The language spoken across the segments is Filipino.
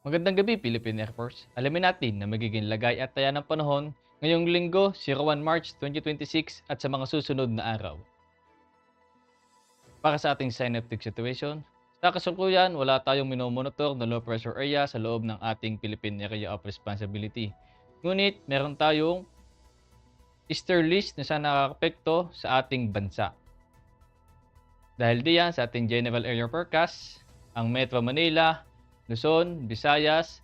Magandang gabi, Philippine Air Force. Alamin natin na magiging lagay at taya ng panahon ngayong linggo, 01 March 2026 at sa mga susunod na araw. Para sa ating synaptic situation, sa kasalukuyan, wala tayong minomonitor na low pressure area sa loob ng ating Philippine Area of Responsibility. Ngunit meron tayong easterlies na sana nakakapekto sa ating bansa. Dahil diyan sa ating general area forecast, ang Metro Manila, Luzon, Visayas,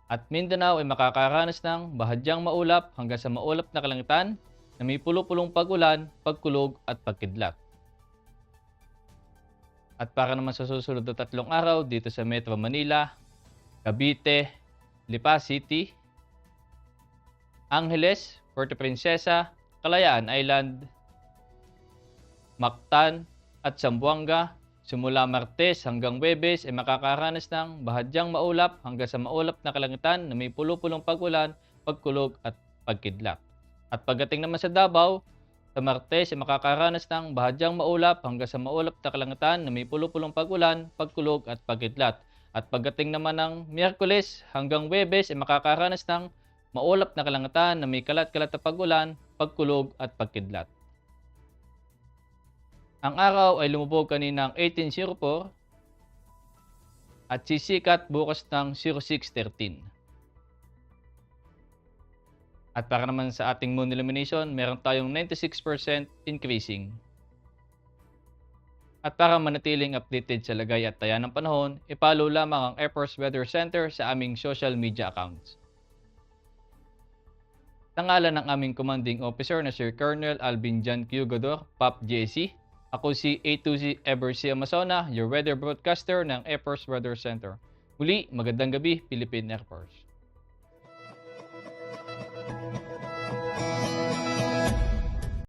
at Mindanao ay makakaranas ng bahagyang maulap hanggang sa maulap na kalangitan na may pulo-pulong pag-ulan, pagkulog at pagkidlat. At para naman sa susunod na 3 araw dito sa Metro Manila, Cavite, Lipa City, Angeles, Puerto Princesa, Kalayaan Island, Mactan at Zamboanga, simula Martes hanggang Huwebes ay makakaranas ng bahagyang maulap hanggang sa maulap na kalangitan na may pulo-pulong pag-ulan, pagkulog at pagkidlat. At pagdating naman sa Davao, sa Martes ay makakaranas ng bahagyang maulap hanggang sa maulap na kalangitan na may pulo-pulong pag-ulan, pagkulog at pagkidlat. At pagdating naman ng Miyerkules hanggang Huwebes ay makakaranas ng maulap na kalangitan na may kalat-kalat na pag-ulan, pagkulog at pagkidlat. Ang araw ay lumubog kaninang 18:04 at sisikat bukas ng 06:13. At para naman sa ating moon illumination, meron tayong 96% increasing. At para manatiling updated sa lagay at taya ng panahon, i-follow lamang ang Air Force Weather Center sa aming social media accounts. Sa ngalan ng aming commanding officer na Sir Colonel Alvin John Q. Godor, PAP JC, ako si A2C Eversea Amazona, your weather broadcaster ng Air Force Weather Center. Muli, magandang gabi, Philippine Air Force.